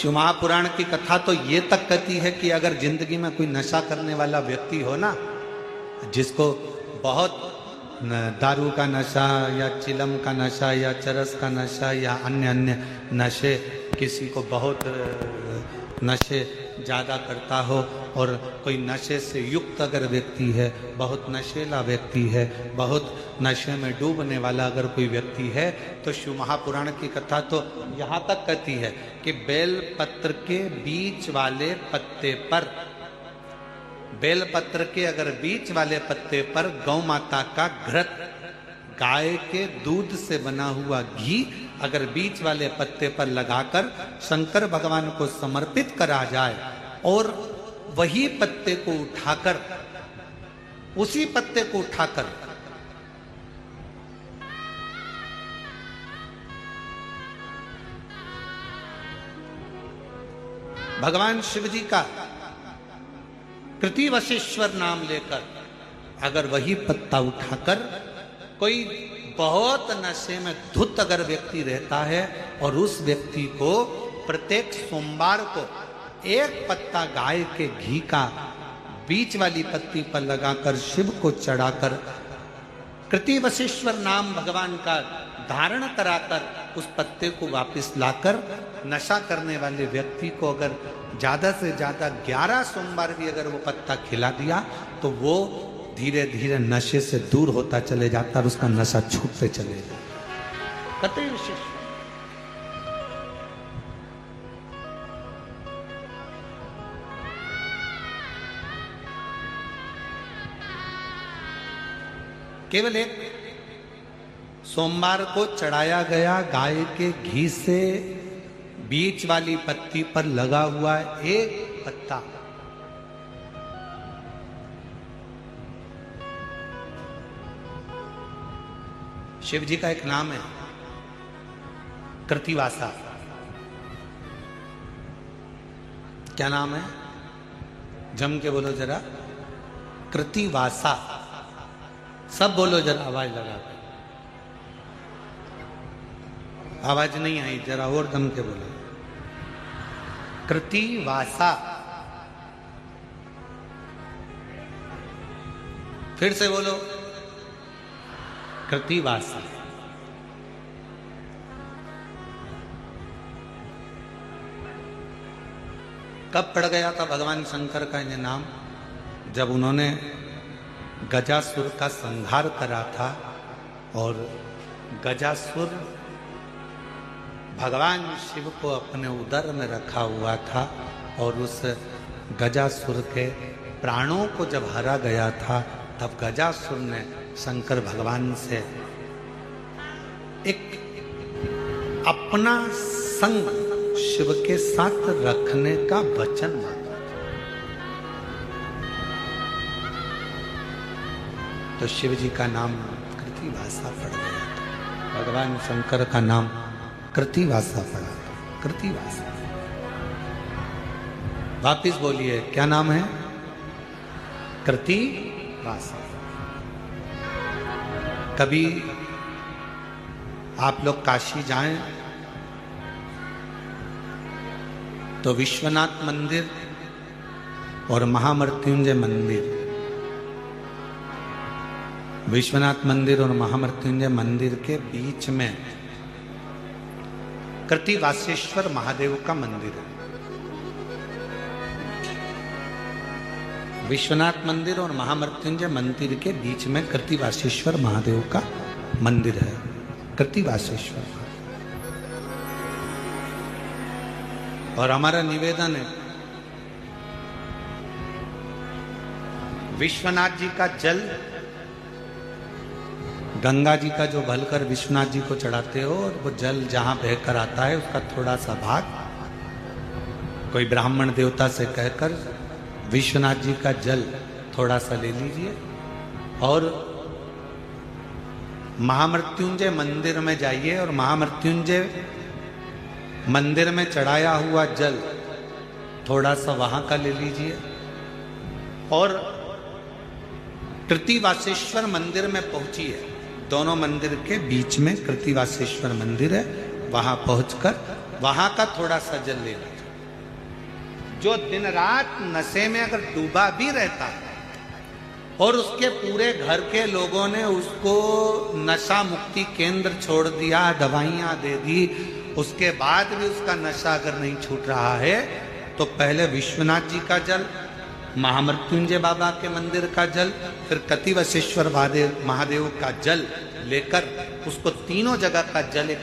शिव महापुराण की कथा तो ये तक कहती है कि अगर जिंदगी में कोई नशा करने वाला व्यक्ति हो ना, जिसको बहुत दारू का नशा या चिलम का नशा या चरस का नशा या अन्य अन्य नशे, किसी को बहुत नशे ज़्यादा करता हो और कोई नशे से युक्त अगर व्यक्ति है, बहुत नशेला व्यक्ति है, बहुत नशे में डूबने वाला अगर कोई व्यक्ति है, तो शिव महापुराण की कथा तो यहाँ तक कहती है कि बेलपत्र के बीच वाले पत्ते पर, बेलपत्र के अगर बीच वाले पत्ते पर गौ माता का घृत, गाय के दूध से बना हुआ घी अगर बीच वाले पत्ते पर लगाकर शंकर भगवान को समर्पित करा जाए और वही पत्ते को उठाकर, उसी पत्ते को उठाकर भगवान शिव जी का कृतिवशेश्वर नाम लेकर अगर वही पत्ता उठाकर कोई बहुत नशे में धुत अगर व्यक्ति रहता है और उस व्यक्ति को प्रत्येक सोमवार को एक पत्ता गाय के घी का बीच वाली पत्ती पर लगाकर शिव को चढ़ाकर कृतिवशेश्वर नाम भगवान का धारण कराकर उस पत्ते को वापस लाकर नशा करने वाले व्यक्ति को अगर ज्यादा से ज्यादा 11 सोमवार भी अगर वो पत्ता खिला दिया तो वो धीरे धीरे नशे से दूर होता चले जाता और उसका नशा छूटते चले जाता। कतई विशेष केवल एक सोमवार को चढ़ाया गया गाय के घी से बीच वाली पत्ती पर लगा हुआ एक पत्ता, शिव जी का एक नाम है कृतिवासा। क्या नाम है? जम के बोलो जरा, कृतिवासा। सब बोलो जरा आवाज लगा कर। आवाज नहीं आई, जरा और दम के बोलो। कृतिवासा। फिर से बोलो, कृतिवासा। कब पड़ गया था भगवान शंकर का ये नाम? जब उन्होंने गजासुर का संहार करा था और गजासुर भगवान शिव को अपने उदर में रखा हुआ था और उस गजासुर के प्राणों को जब हरा गया था, तब गजासुर ने शंकर भगवान से एक अपना संग शिव के साथ रखने का वचन मांगा। तो शिव जी का नाम कृतिवासा पड़ गया था, भगवान शंकर का नाम कृतिवासा पड़ा था। कृतिवासा। वापिस बोलिए, क्या नाम है? कृतिवासा। कभी आप लोग काशी जाएं तो विश्वनाथ मंदिर और महामृत्युंजय मंदिर, विश्वनाथ मंदिर और महामृत्युंजय मंदिर के बीच में कृतिवासेश्वर महादेव का मंदिर है। विश्वनाथ मंदिर और महामृत्युंजय मंदिर के बीच में कृतिवासेश्वर महादेव का मंदिर है। कृतिवासेश्वर। और हमारा निवेदन है, विश्वनाथ जी का जल, गंगा जी का जो भलकर विश्वनाथ जी को चढ़ाते हो और वो जल जहां बहकर आता है उसका थोड़ा सा भाग कोई ब्राह्मण देवता से कहकर विश्वनाथ जी का जल थोड़ा सा ले लीजिए और महामृत्युंजय मंदिर में जाइए और महामृत्युंजय मंदिर में चढ़ाया हुआ जल थोड़ा सा वहां का ले लीजिए और कृतिवासेश्वर मंदिर में पहुंचिए। दोनों मंदिर के बीच में कृतिवासेश्वर मंदिर है, वहां पहुंचकर वहां का थोड़ा सा जल ले लीजिए। जो दिन रात नशे में अगर डूबा भी रहता है और उसके पूरे घर के लोगों ने उसको नशा मुक्ति केंद्र छोड़ दिया, दवाइयां दे दी, उसके बाद भी उसका नशा अगर नहीं छूट रहा है तो पहले विश्वनाथ जी का जल, महामृत्युंजय बाबा के मंदिर का जल, फिर कतिवसेश्वर महादेव का जल लेकर उसको तीनों जगह का जल एक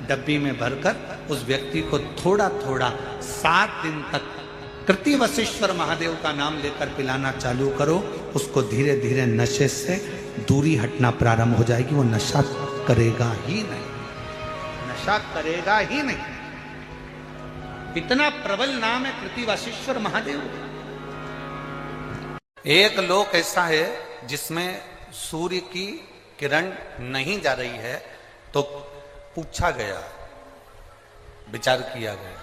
डब्बी में भरकर उस व्यक्ति को थोड़ा थोड़ा 7 दिन तक कृतिवसेश्वर महादेव का नाम लेकर पिलाना चालू करो। उसको धीरे धीरे नशे से दूरी हटना प्रारंभ हो जाएगी। वो नशा करेगा ही नहीं, नशा करेगा ही नहीं। इतना प्रबल नाम है कृतिवसेश्वर महादेव। एक लोक ऐसा है जिसमें सूर्य की किरण नहीं जा रही है, तो पूछा गया, विचार किया गया,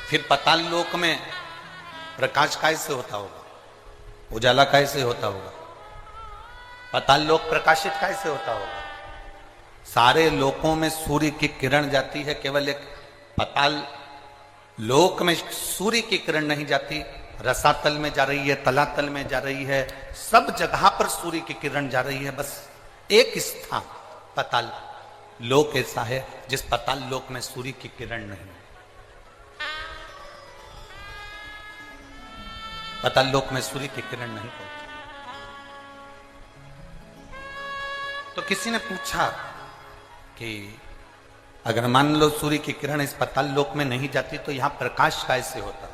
फिर पाताल लोक में प्रकाश कैसे होता होगा, उजाला कैसे होता होगा, पाताल लोक प्रकाशित कैसे होता होगा। सारे लोकों में सूर्य की किरण जाती है, केवल एक पाताल लोक में सूर्य की किरण नहीं जाती। रसातल में जा रही है, तलातल में जा रही है, सब जगह पर सूर्य की किरण जा रही है। बस एक स्थान पाताल लोक ऐसा है जिस पाताल लोक में सूर्य की किरण नहीं है। पाताल लोक में सूर्य की किरण नहीं पहुंची। तो किसी ने पूछा कि अगर मान लो सूर्य की किरण इस पाताल लोक में नहीं जाती तो यहां प्रकाश कैसे होता,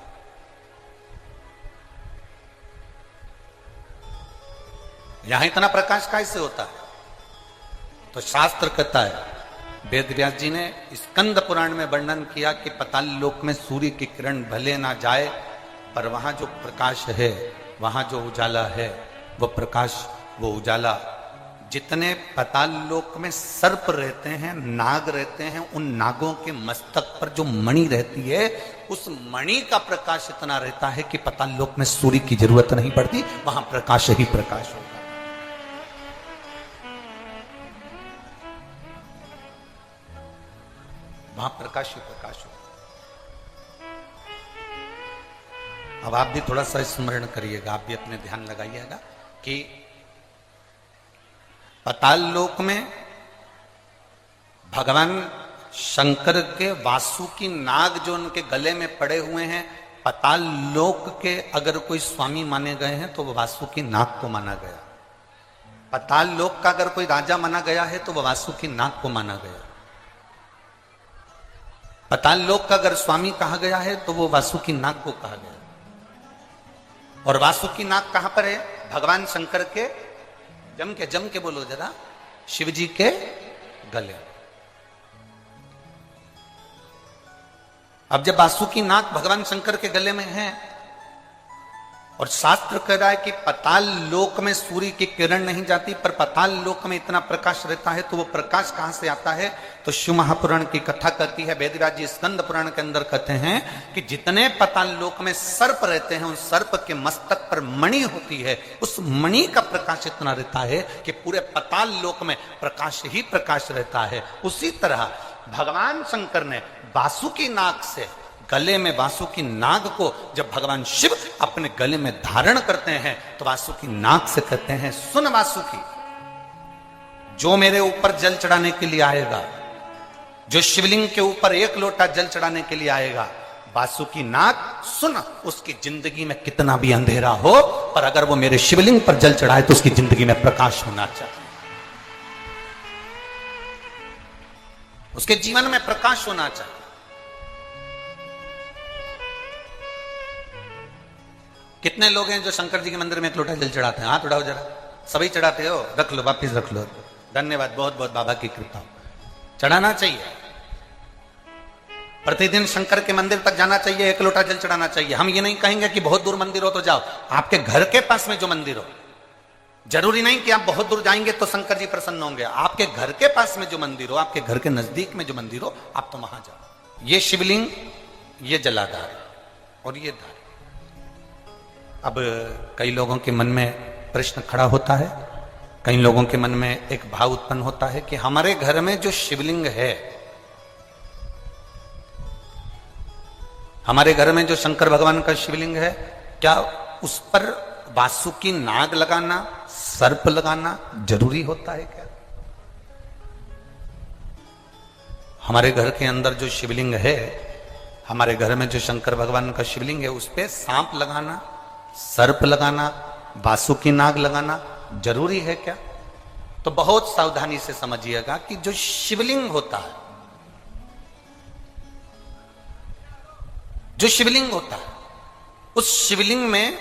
यहां इतना प्रकाश कैसे होता है। तो शास्त्र कहता है, वेद व्यास जी ने स्कंद पुराण में वर्णन किया कि पाताल लोक में सूर्य की किरण भले ना जाए, पर वहां जो प्रकाश है, वहां जो उजाला है, वो प्रकाश, वो उजाला, जितने पाताल लोक में सर्प रहते हैं, नाग रहते हैं, उन नागों के मस्तक पर जो मणि रहती है, उस मणि का प्रकाश इतना रहता है कि पाताल लोक में सूर्य की जरूरत नहीं पड़ती, वहां प्रकाश ही प्रकाश होता है। वहां प्रकाश ही प्रकाश हो। अब आप भी थोड़ा सा स्मरण करिएगा, आप भी अपने ध्यान लगाइएगा कि पाताल लोक में भगवान शंकर के वासुकी नाग जो उनके गले में पड़े हुए हैं, पाताल लोक के अगर कोई स्वामी माने गए हैं तो वो वासुकी नाग को माना गया। पाताल लोक का अगर कोई राजा माना गया है तो वो वासुकी नाग को माना गया। पाताल लोक का अगर स्वामी कहा गया है तो वो वासुकी नाग को कहा गया। और वासुकी नाग कहां पर है? भगवान शंकर के जम के बोलो जरा, शिव जी के गले। अब जब वासुकी नाग भगवान शंकर के गले में है और शास्त्र कह रहा है कि पाताल लोक में सूर्य की किरण नहीं जाती, पर पाताल लोक में इतना प्रकाश रहता है, तो वो प्रकाश कहां से आता है? तो शिव महापुराण की कथा कहती है, वेदव्यास जी स्कंद पुराण के अंदर कहते हैं कि जितने पाताल लोक में सर्प रहते हैं, उन सर्प के मस्तक पर मणि होती है, उस मणि का प्रकाश इतना रहता है कि पूरे पाताल लोक में प्रकाश ही प्रकाश रहता है। उसी तरह भगवान शंकर ने वासुकी नाग से, गले में वासुकी नाग को जब भगवान शिव अपने गले में धारण करते हैं तो वासुकी नाग से कहते हैं, सुन वासुकी, जो मेरे ऊपर जल चढ़ाने के लिए आएगा, जो शिवलिंग के ऊपर 1 लोटा जल चढ़ाने के लिए आएगा, वासुकी नाग सुन, उसकी जिंदगी में कितना भी अंधेरा हो, पर अगर वो मेरे शिवलिंग पर जल चढ़ाए तो उसकी जिंदगी में प्रकाश होना चाहिए, उसके जीवन में प्रकाश होना चाहिए। कितने लोग हैं जो शंकर जी के मंदिर में 1 लोटा जल चढ़ाते हैं? हाथ उठाओ जरा। सभी चढ़ाते हो? रख लो, वापिस रख लो। धन्यवाद, बहुत बहुत बाबा की कृपा। चढ़ाना चाहिए, प्रतिदिन शंकर के मंदिर तक जाना चाहिए, 1 लोटा जल चढ़ाना चाहिए। हम ये नहीं कहेंगे कि बहुत दूर मंदिर हो तो जाओ, आपके घर के पास में जो मंदिर हो, जरूरी नहीं कि आप बहुत दूर जाएंगे तो शंकर जी प्रसन्न होंगे। आपके घर के पास में जो मंदिर हो, आपके घर के नजदीक में जो मंदिर हो, आप तो वहां जाओ। ये शिवलिंग, ये जलाधार और ये धार। अब कई लोगों के मन में प्रश्न खड़ा होता है, कई लोगों के मन में एक भाव उत्पन्न होता है कि हमारे घर में जो शिवलिंग है, हमारे घर में जो शंकर भगवान का शिवलिंग है, क्या उस पर वासुकी नाग लगाना, सर्प लगाना जरूरी होता है क्या? हमारे घर के अंदर जो शिवलिंग है, हमारे घर में जो शंकर भगवान का शिवलिंग है, उस पे सांप लगाना, सर्प लगाना, वासुकी नाग लगाना जरूरी है क्या? तो बहुत सावधानी से समझिएगा कि जो शिवलिंग होता है, जो शिवलिंग होता है, उस शिवलिंग में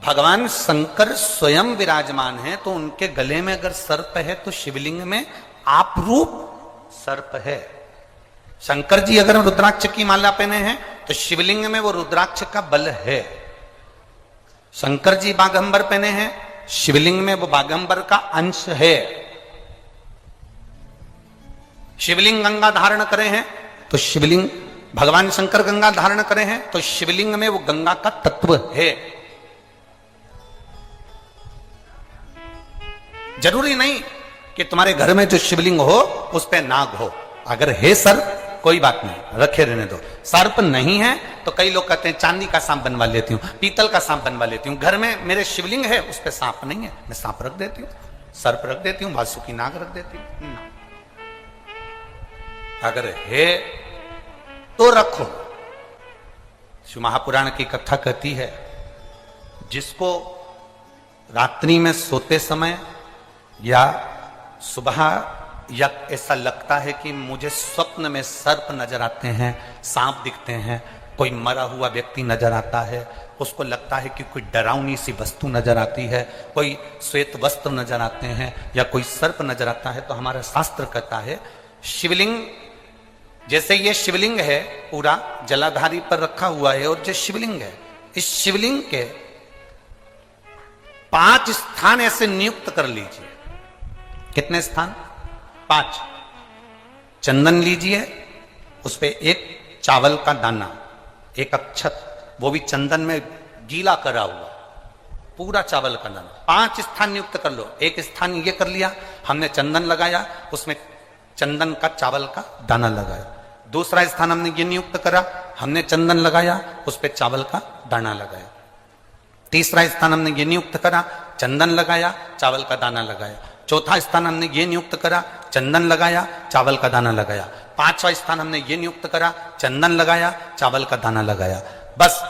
भगवान शंकर स्वयं विराजमान है, तो उनके गले में अगर सर्प है तो शिवलिंग में आपरूप सर्प है। शंकर जी अगर रुद्राक्ष की माला पहने हैं तो शिवलिंग में वो रुद्राक्ष का बल है। शंकर जी बाघंबर पहने हैं, शिवलिंग में वो बाघंबर का अंश है। शिवलिंग गंगा धारण करे हैं तो शिवलिंग, भगवान शंकर गंगा धारण करे हैं तो शिवलिंग में वो गंगा का तत्व है। जरूरी नहीं कि तुम्हारे घर में जो शिवलिंग हो उस पे नाग हो। अगर है सर्प कोई बात नहीं, रखे रहने दो। सर्प नहीं है तो कई लोग कहते हैं चांदी का सांप बनवा लेती हूं, पीतल का सांप बनवा लेती हूं। घर में मेरे शिवलिंग है, उस पे सांप नहीं है, मैं सांप रख देती हूं, सर्प रख देती हूं, वासुकी नाग रख देती हूं। अगर है तो रखो। शिव महापुराण की कथा कहती है, जिसको रात्रि में सोते समय या सुबह या ऐसा लगता है कि मुझे स्वप्न में सर्प नजर आते हैं, सांप दिखते हैं, कोई मरा हुआ व्यक्ति नजर आता है, उसको लगता है कि कोई डरावनी सी वस्तु नजर आती है, कोई श्वेत वस्त्र नजर आते हैं या कोई सर्प नजर आता है, तो हमारा शास्त्र कहता है शिवलिंग, जैसे ये शिवलिंग है पूरा जलाधारी पर रखा हुआ है, और जो शिवलिंग है, इस शिवलिंग के 5 स्थान ऐसे नियुक्त कर लीजिए। कितने स्थान? 5। चंदन लीजिए, उस पे एक चावल का दाना, एक अक्षत, वो भी चंदन में गीला करा हुआ, पूरा चावल का दाना। 5 स्थान नियुक्त कर लो। एक स्थान ये कर लिया, हमने चंदन लगाया, उसमें चंदन का चावल का दाना लगाया। दूसरा स्थान हमने ये नियुक्त करा, हमने चंदन लगाया, उस पे चावल का दाना लगाया। तीसरा स्थान हमने ये नियुक्त करा, चंदन लगाया, चावल का दाना लगाया। चौथा स्थान हमने ये नियुक्त करा, चंदन लगाया, चावल का दाना लगाया। 5वां स्थान हमने ये नियुक्त करा, चंदन लगाया, चावल का दाना लगाया। बस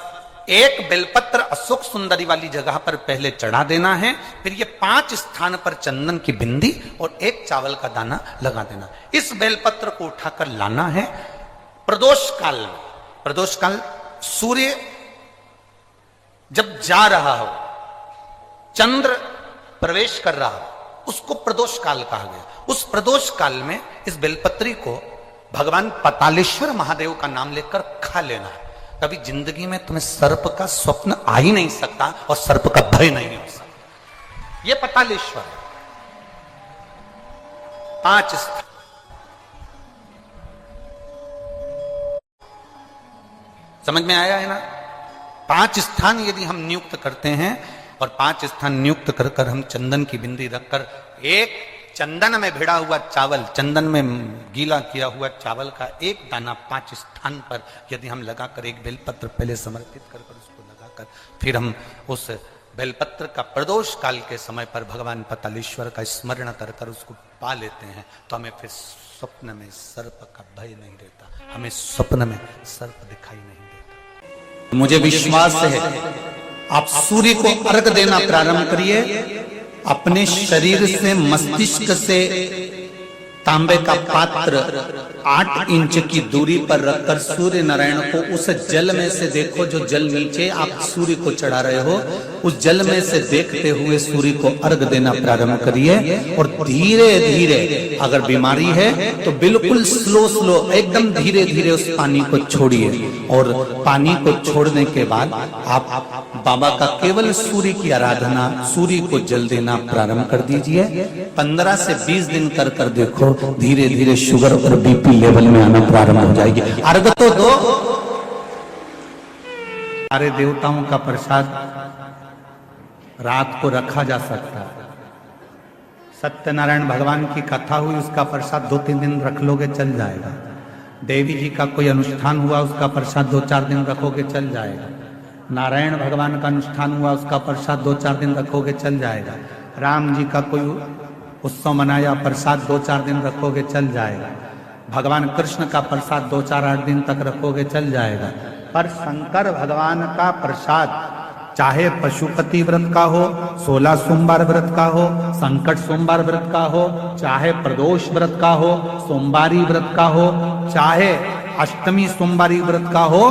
एक बेलपत्र अशोक सुंदरी वाली जगह पर पहले चढ़ा देना है, फिर ये 5 स्थान पर चंदन की बिंदी और एक चावल का दाना लगा देना। इस बेलपत्र को उठाकर लाना है प्रदोष काल में। प्रदोष काल सूर्य जब जा रहा हो, चंद्र प्रवेश कर रहा हो, उसको प्रदोष काल कहा गया। उस प्रदोष काल में इस बेलपत्री को भगवान पतालेश्वर महादेव का नाम लेकर खा लेना है। कभी जिंदगी में तुम्हें सर्प का स्वप्न आ ही नहीं सकता और सर्प का भय नहीं हो सकता। यह पतालेश्वर है। 5 स्थान, समझ में आया है ना? 5 स्थान यदि हम नियुक्त करते हैं और 5 स्थान नियुक्त कर कर हम चंदन की बिंदी रखकर एक चंदन में भिड़ा हुआ चावल, चंदन में गीला किया हुआ चावल का एक दाना 5 स्थान पर यदि हम लगाकर एक बेलपत्र पहले समर्पित कर उसको लगाकर फिर हम उस बेलपत्र का प्रदोष काल के समय पर भगवान पतालेश्वर का स्मरण कर कर उसको पा लेते हैं, तो हमें फिर स्वप्न में सर्प का भय नहीं रहता, हमें स्वप्न में सर्प दिखाई नहीं देता। मुझे विश्वास है आप सूर्य को अर्घ देना प्रारंभ करिए। अपने शरीर से, मस्तिष्क से तांबे का पात्र 8 इंच की दूरी पर रखकर सूर्य नारायण को उस जल में से देखो, जो जल नीचे आप सूर्य को चढ़ा रहे हो, उस जल में से देखते हुए सूर्य को अर्घ देना प्रारंभ करिए। और धीरे धीरे, अगर बीमारी है तो बिल्कुल स्लो एकदम धीरे धीरे उस पानी को छोड़िए। और पानी को छोड़ने के बाद आप बाबा का केवल सूर्य की आराधना, सूर्य को जल देना प्रारंभ कर दीजिए। 15 से 20 दिन कर कर देखो, धीरे धीरे शुगर और बीपी लेवल में आना प्रारंभ हो जाएगी। अर्घ तो दो। सारे देवताओं का प्रसाद रात को रखा जा सकता है। सत्यनारायण भगवान की कथा हुई, उसका प्रसाद 2-3 दिन रख लोगे चल जाएगा। देवी जी का कोई अनुष्ठान हुआ, उसका प्रसाद 2-4 दिन रखोगे चल जाएगा। नारायण भगवान का अनुष्ठान हुआ, उसका प्रसाद 2-4 दिन रखोगे चल जाएगा। राम जी का कोई उत्सव मनाया, प्रसाद 2-4 दिन रखोगे चल जाएगा। भगवान कृष्ण का प्रसाद 2-4-8 दिन तक रखोगे चल जाएगा। पर शंकर भगवान का प्रसाद चाहे पशुपति व्रत का हो, 16 सोमवार व्रत का हो, संकट सोमवार व्रत का हो, चाहे प्रदोष व्रत का हो, सोमवारी व्रत का हो, चाहे अष्टमी सोमवारी व्रत का हो,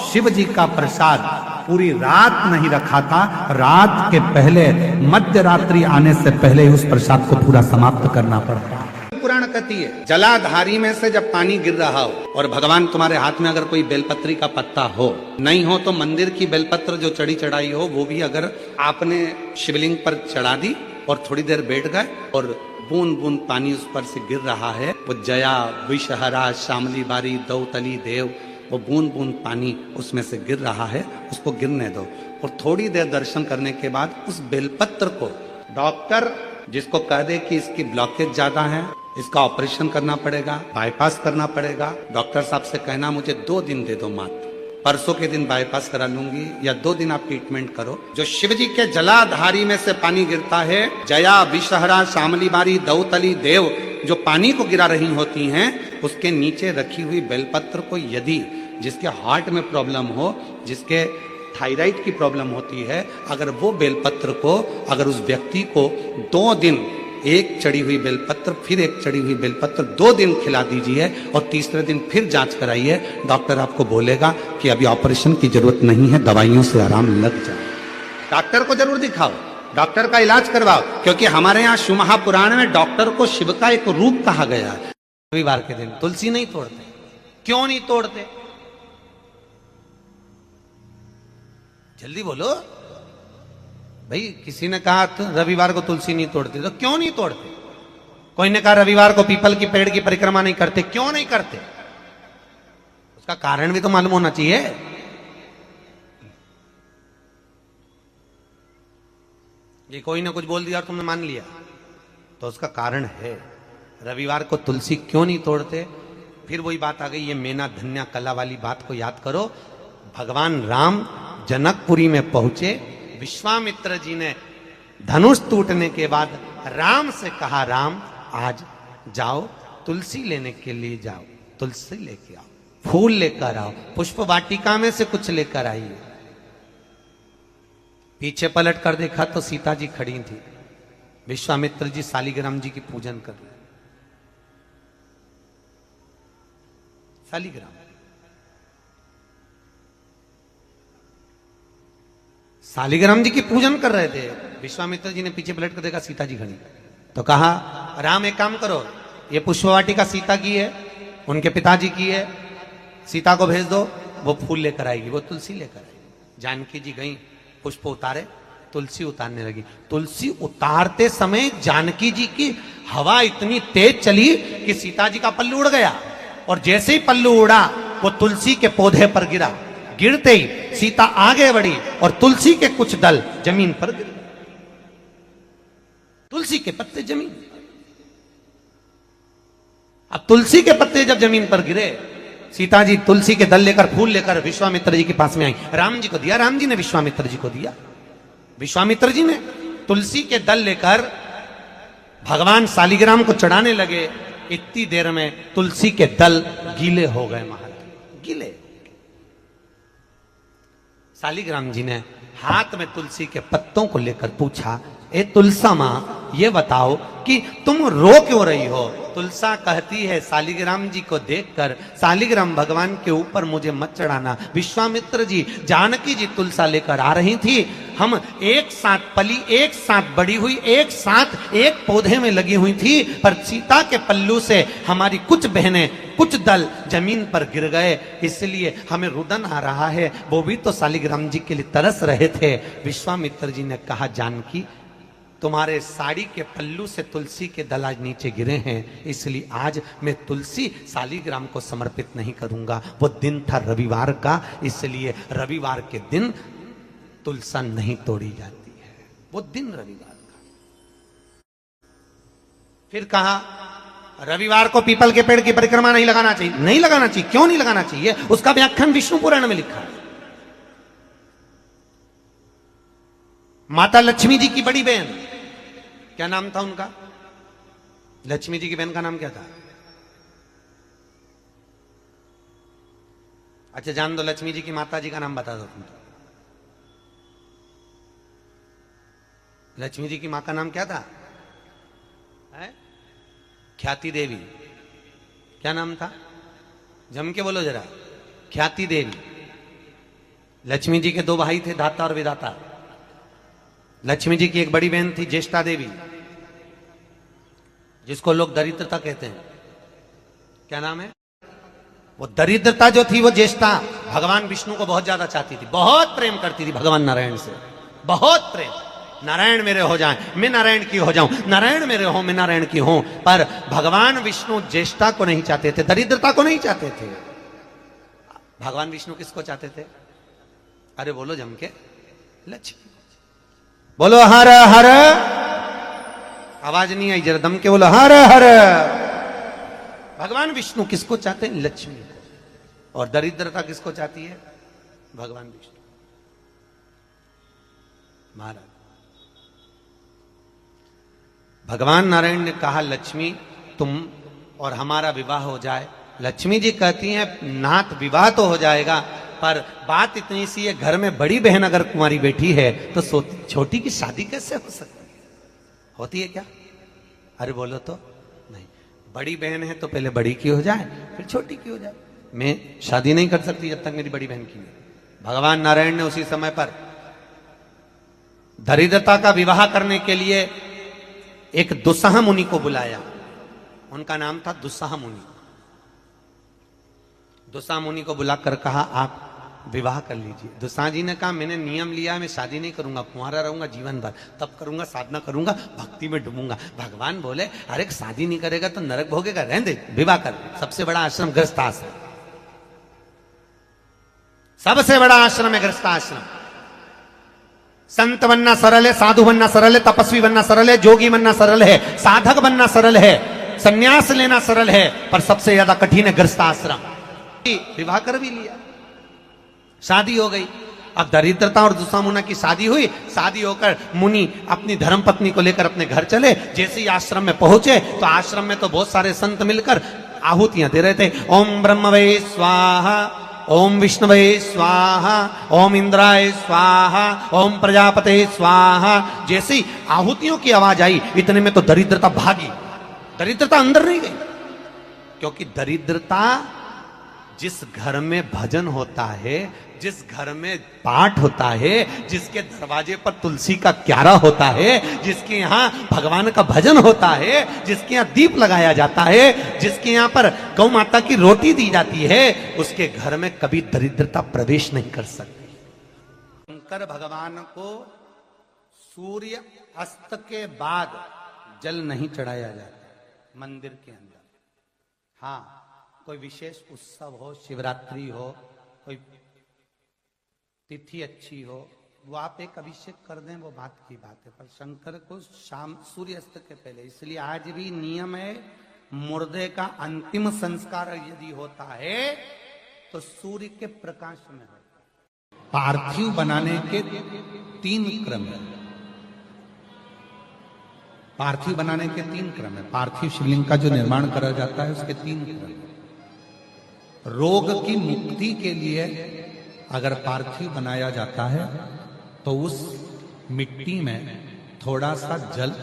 शिव जी का प्रसाद पूरी रात नहीं रखा था। रात के पहले, मध्य रात्रि आने से पहले उस प्रसाद को पूरा समाप्त करना पड़ता। पुराण कहती है, जलाधारी में से जब पानी गिर रहा हो और भगवान तुम्हारे हाथ में अगर कोई बेलपत्री का पत्ता हो, नहीं हो तो मंदिर की बेलपत्र जो चढ़ी चढ़ाई हो वो भी अगर आपने शिवलिंग पर चढ़ा दी और थोड़ी देर बैठ गए और बूंद बूंद पानी उस पर से गिर रहा है, वो जया विषहरा शामली बारी दौतली देव, वो बूंद बूंद पानी उसमें से गिर रहा है, उसको गिरने दो। और थोड़ी देर दर्शन करने के बाद उस बेलपत्र को डॉक्टर जिसको कह दे कि इसकी ब्लॉकेज ज्यादा है, इसका ऑपरेशन करना पड़ेगा, बाईपास करना पड़ेगा, डॉक्टर साहब से कहना मुझे 2 दिन दे दो मात्र, परसों के दिन बाईपास करा लूंगी, या 2 दिन आप ट्रीटमेंट करो। जो शिव जी के जलाधारी में से पानी गिरता है, जया विषहरा शामली बारी दौतली देव, जो पानी को गिरा रही होती हैं, उसके नीचे रखी हुई बेलपत्र को यदि जिसके हार्ट में प्रॉब्लम हो, जिसके थायराइड की प्रॉब्लम होती है, अगर वो बेलपत्र को अगर उस व्यक्ति को 2 दिन एक चढ़ी हुई बेलपत्र फिर एक चढ़ी हुई बेलपत्र 2 दिन खिला दीजिए और तीसरे दिन फिर जांच कराइए, डॉक्टर आपको बोलेगा कि अभी ऑपरेशन की जरूरत नहीं है, दवाइयों से आराम लग जाए। डॉक्टर को जरूर दिखाओ, डॉक्टर का इलाज करवाओ, क्योंकि हमारे यहाँ शिव महापुराण में डॉक्टर को शिव का एक रूप कहा गया है। रविवार के दिन तुलसी नहीं तोड़ते, क्यों नहीं तोड़ते? जल्दी बोलो भाई। किसी ने कहा रविवार को तुलसी नहीं तोड़ते, तो क्यों नहीं तोड़ते? कोई ने कहा रविवार को पीपल की पेड़ की परिक्रमा नहीं करते, क्यों नहीं करते? उसका कारण भी तो मालूम होना चाहिए। ये कोई ने कुछ बोल दिया और तुमने मान लिया, तो उसका कारण है। रविवार को तुलसी क्यों नहीं तोड़ते? फिर वही बात आ गई, ये मेना धन्या कला वाली बात को याद करो। भगवान राम जनकपुरी में पहुंचे, विश्वामित्र जी ने धनुष टूटने के बाद राम से कहा, राम आज जाओ तुलसी लेने के लिए जाओ, तुलसी लेके आओ, फूल लेकर आओ, पुष्प वाटिका में से कुछ लेकर आइए। पीछे पलट कर देखा तो सीता जी खड़ी थी, विश्वामित्र जी शालिग्राम जी की पूजन कर रहे। शालिग्राम शालिग्राम जी की पूजन कर रहे थे। विश्वामित्र जी ने पीछे पलट कर देखा, सीता जी खड़ी, तो कहा राम एक काम करो, ये पुष्पवाटिका सीता की है, उनके पिताजी की है, सीता को भेज दो, वो फूल लेकर आएगी, वो तुलसी लेकर आएगी। जानकी जी गई, पुष्प उतारे, तुलसी उतारने लगी। तुलसी उतारते समय जानकी जी की हवा इतनी तेज चली कि सीता जी का पल्लू उड़ गया, और जैसे ही पल्लू उड़ा वो तुलसी के पौधे पर गिरा। गिरते ही सीता आगे बढ़ी और तुलसी के कुछ दल जमीन पर गिरे, तुलसी के पत्ते जमीन। अब तुलसी के पत्ते जब जमीन पर गिरे, सीता जी तुलसी के दल लेकर फूल लेकर विश्वामित्र जी के पास में आई, राम जी को दिया, राम जी ने विश्वामित्र जी को दिया। विश्वामित्र जी ने तुलसी के दल लेकर भगवान शालिग्राम को चढ़ाने लगे। इतनी देर में तुलसी के दल गीले हो गए, महाराज गीले। शालिग्राम जी ने हाथ में तुलसी के पत्तों को लेकर पूछा, ए तुलसा मां ये बताओ कि तुम रो क्यों रही हो? तुलसा कहती है, शालिग्राम जी को देखकर, शालिग्राम भगवान के ऊपर मुझे मत चढ़ाना। विश्वामित्र जी, जानकी जी तुलसा लेकर आ रही थी, हम एक साथ पली, एक साथ बड़ी हुई, एक साथ एक पौधे में लगी हुई थी, पर सीता के पल्लू से हमारी कुछ बहनें, कुछ दल जमीन पर गिर गए, इसलिए हमें रुदन आ रहा है। वो भी तो शालिग्राम जी के लिए तरस रहे थे। विश्वामित्र जी ने कहा, जानकी तुम्हारे साड़ी के पल्लू से तुलसी के दल आज नीचे गिरे हैं, इसलिए आज मैं तुलसी शालिग्राम को समर्पित नहीं करूंगा। वो दिन था रविवार का, इसलिए रविवार के दिन तुलसा नहीं तोड़ी जाती है, वो दिन रविवार का। फिर कहा, रविवार को पीपल के पेड़ की परिक्रमा नहीं लगाना चाहिए, नहीं लगाना चाहिए। क्यों नहीं लगाना चाहिए? उसका व्याख्यान विष्णु पुराण में लिखा है। माता लक्ष्मी जी की बड़ी बहन, क्या नाम था उनका? लक्ष्मी जी की बहन का नाम क्या था? अच्छा जान दो, लक्ष्मी जी की माता जी का नाम बता दो तुम तो। लक्ष्मी जी की मां का नाम क्या था? है? ख्याति देवी। क्या नाम था? जम के बोलो जरा। ख्याति देवी। लक्ष्मी जी के दो भाई थे, धाता और विधाता। लक्ष्मी जी की एक बड़ी बहन थी ज्येष्ठा देवी, जिसको लोग दरिद्रता कहते हैं। क्या नाम है? वो दरिद्रता जो थी वो ज्येष्ठा भगवान विष्णु को बहुत ज्यादा चाहती थी, बहुत प्रेम करती थी भगवान नारायण से, बहुत प्रेम। नारायण मेरे हो जाएं, मैं नारायण की हो जाऊं, नारायण मेरे हो, मैं नारायण की हूं। पर भगवान विष्णु ज्येष्ठा को नहीं चाहते थे, दरिद्रता को नहीं चाहते थे। भगवान विष्णु किसको चाहते थे? अरे बोलो जम के, लक्ष्मी। बोलो हर हर। आवाज नहीं आई, जरा दम के बोलो हर हर। भगवान विष्णु किसको चाहते हैं? लक्ष्मी को। और दरिद्रता किसको चाहती है? भगवान विष्णु महाराज। भगवान नारायण ने कहा लक्ष्मी तुम और हमारा विवाह हो जाए। लक्ष्मी जी कहती हैं नाथ विवाह तो हो जाएगा, पर बात इतनी सी है, घर में बड़ी बहन अगर कुंवारी बैठी है तो छोटी की शादी कैसे हो सकती है? होती है क्या? अरे बोलो तो। नहीं, बड़ी बहन है तो पहले बड़ी की हो जाए, फिर छोटी की हो जाए। मैं शादी नहीं कर सकती जब तक मेरी बड़ी बहन की नहीं। भगवान नारायण ने उसी समय पर दरिद्रता का विवाह करने के लिए एक दुस्साह मुनि को बुलाया। उनका नाम था दुस्साह मुनि। दुस्साह मुनि को बुलाकर कहा आप विवाह कर लीजिए। दुस्साह जी ने कहा मैंने नियम लिया है, मैं शादी नहीं करूंगा, कुंवारा रहूंगा जीवन भर, तब करूंगा, साधना करूंगा, भक्ति में डूबूंगा। भगवान बोले अरे शादी नहीं करेगा तो नरक भोगेगा, रहने दे, विवाह कर। सबसे बड़ा आश्रम गृहस्थ आश्रम, सबसे बड़ा आश्रम है गृहस्थ आश्रम। संत बनना सरल है, साधु बनना सरल है, तपस्वी बनना सरल है, जोगी बनना सरल है, साधक बनना सरल है, संन्यास लेना सरल है, पर सबसे ज्यादा कठिन है गृहस्थ आश्रम। विवाह कर भी लिया, शादी हो गई। अब दरिद्रता और दुस्साह मुनि की शादी हुई। शादी होकर मुनि अपनी धर्म पत्नी को लेकर अपने घर चले। जैसे ही आश्रम में पहुंचे तो आश्रम में तो बहुत सारे संत मिलकर आहुतियां दे रहे थे। ओम ब्रह्मवे स्वाहा, ओम विष्णुवे स्वाहा, ओम इंद्राय स्वाहा, ओम प्रजापते स्वाहा। जैसे ही आहुतियों की आवाज आई इतने में तो दरिद्रता भागी। दरिद्रता अंदर नहीं गई, क्योंकि दरिद्रता जिस घर में भजन होता है, जिस घर में पाठ होता है, जिसके दरवाजे पर तुलसी का क्यारा होता है, जिसके यहाँ भगवान का भजन होता है, जिसके यहाँ दीप लगाया जाता है, जिसके यहाँ पर गौ माता की रोटी दी जाती है, उसके घर में कभी दरिद्रता प्रवेश नहीं कर सकती। शंकर भगवान को सूर्य अस्त के बाद जल नहीं चढ़ाया जाता मंदिर के अंदर। हाँ, कोई विशेष उत्सव हो, शिवरात्रि हो, कोई तिथि अच्छी हो, वो आप एक अभिषेक कर दें, वो बात की बात है। पर शंकर को शाम सूर्यास्त के पहले, इसलिए आज भी नियम है मुर्दे का अंतिम संस्कार यदि होता है तो सूर्य के प्रकाश में होता है। पार्थिव बनाने के 3 क्रम है। पार्थिव बनाने के 3 क्रम है। पार्थिव शिवलिंग का जो निर्माण करा जाता है उसके 3 क्रम है। रोग की मुक्ति के लिए अगर पार्थिव बनाया जाता है तो उस मिट्टी में थोड़ा सा जल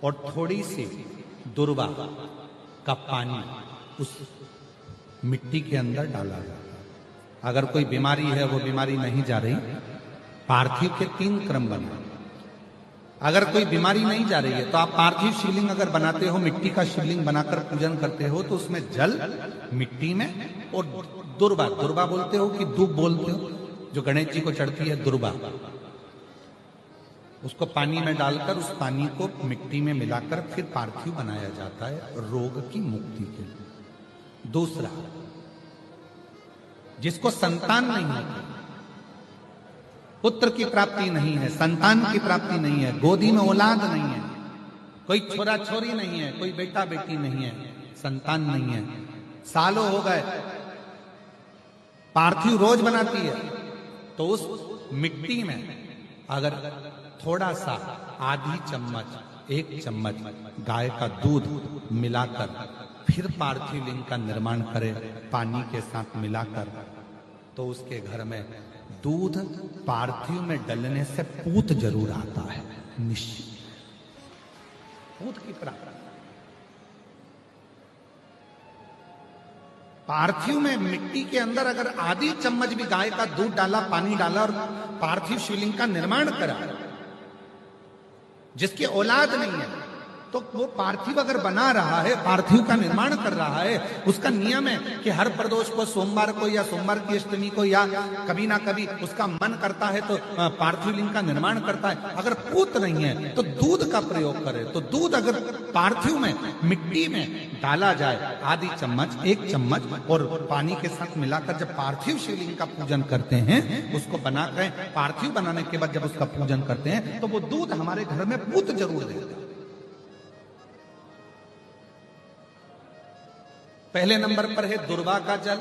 और थोड़ी सी दुर्वा का पानी उस मिट्टी के अंदर डाला जाता है। अगर कोई बीमारी है, वो बीमारी नहीं जा रही, पार्थिव के 3 क्रम बना। अगर कोई बीमारी नहीं जा रही है तो आप पार्थिव शिवलिंग अगर बनाते हो, मिट्टी का शिवलिंग बनाकर पूजन करते हो, तो उसमें जल मिट्टी में और दुर्वा, दुर्वा बोलते हो कि दूब बोलते हो, जो गणेश जी को चढ़ती है दुर्वा, उसको पानी में डालकर उस पानी को मिट्टी में मिलाकर फिर पार्थिव बनाया जाता है रोग की मुक्ति के लिए। दूसरा, जिसको संतान नहीं होती, पुत्र की प्राप्ति नहीं है, संतान की प्राप्ति नहीं है, गोदी में औलाद नहीं है, कोई छोरा छोरी नहीं है, कोई बेटा बेटी नहीं है, संतान नहीं है, सालों हो गए। पार्थिव रोज बनाती है, तो उस मिट्टी में अगर थोड़ा सा आधी चम्मच, 1 चम्मच गाय का दूध मिलाकर फिर पार्थिव लिंग का निर्माण करे पानी के साथ मिलाकर, तो उसके घर में दूध पार्थिव में डलने से पूत जरूर आता है, निश्चित पूत की प्राप्ति। पार्थिव में मिट्टी के अंदर अगर आधी चम्मच भी गाय का दूध डाला, पानी डाला और पार्थिव शिवलिंग का निर्माण करा, जिसकी औलाद नहीं है, तो वो पार्थिव अगर बना रहा है, पार्थिव का निर्माण कर रहा है, उसका नियम है कि हर प्रदोष को, सोमवार को या सोमवार की अष्टमी को या कभी ना कभी उसका मन करता है तो पार्थिव लिंग का निर्माण करता है। अगर पूत नहीं है तो दूध का प्रयोग करे। तो दूध अगर पार्थिव में, मिट्टी में डाला जाए, आधी चम्मच, 1 चम्मच और पानी के साथ मिलाकर जब पार्थिव शिवलिंग का पूजन करते हैं, उसको बनाकर पार्थिव बनाने के बाद जब उसका पूजन करते हैं, तो वो दूध हमारे घर में पूत जरूर देता है। पहले नंबर पर है दुर्वा का जल,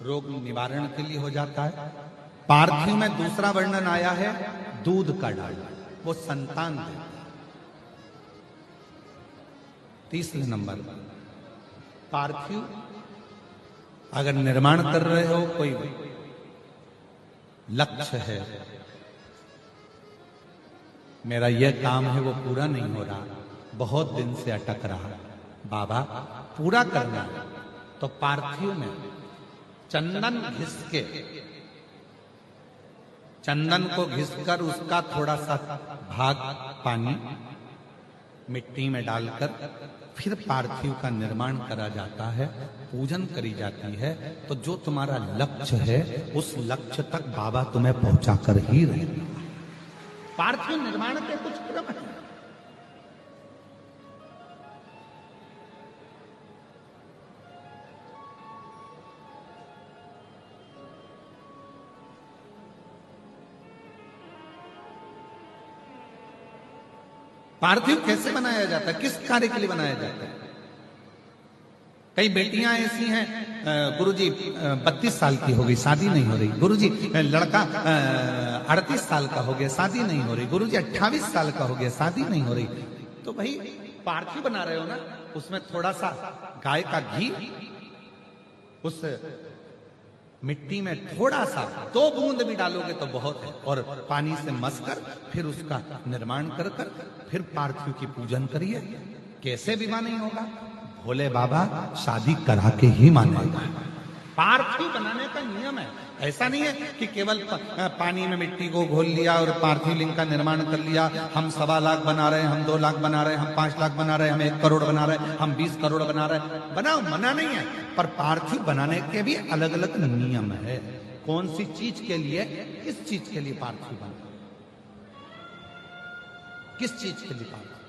रोग निवारण के लिए हो जाता है। पार्थिव में दूसरा वर्णन आया है दूध का डालना, वो संतान देता है। तीसरे नंबर पर पार्थिव अगर निर्माण कर रहे हो, कोई लक्ष्य है, मेरा यह काम है वो पूरा नहीं हो रहा, बहुत दिन से अटक रहा, बाबा पूरा करना है, तो पार्थिव में चंदन घिस के, चंदन को घिसकर उसका थोड़ा सा भाग पानी मिट्टी में डालकर फिर पार्थिव का निर्माण करा जाता है, पूजन करी जाती है। तो जो तुम्हारा लक्ष्य है उस लक्ष्य तक बाबा तुम्हें पहुंचा कर ही रहेगा। पार्थिव निर्माण के कुछ क्रम है। पार्थिव कैसे बनाया जाता है, किस कार्य के लिए बनाया जाता है? कई बेटियां ऐसी हैं, गुरुजी 32 साल की हो गई, शादी नहीं हो रही। गुरुजी लड़का 38 साल का हो गया, शादी नहीं हो रही। गुरुजी 28 साल का हो गया, शादी नहीं हो रही। तो भाई पार्थिव बना रहे हो ना, उसमें थोड़ा सा गाय का घी उस मिट्टी में थोड़ा सा 2 बूंद भी डालोगे तो बहुत है, और पानी से मसकर फिर उसका निर्माण कर फिर पार्थिव की पूजन करिए। कैसे विवाह नहीं होगा? भोले बाबा शादी करा के ही मानेगा। पार्थिव बनाने का नियम है। ऐसा नहीं है कि केवल पानी में मिट्टी को घोल लिया और पार्थिव लिंग का निर्माण कर लिया। हम 1.25 लाख बना रहे हैं, हम 2 लाख बना रहे हैं, हम 5 लाख बना रहे हैं, हम 1 करोड़ बना रहे हैं, हम 20 करोड़ बना रहे हैं। बनाओ, मना नहीं है, पर पार्थिव बनाने के भी अलग अलग नियम है। कौन सी चीज के लिए, किस चीज के लिए पार्थिव बना, किस चीज के लिए पार्थिव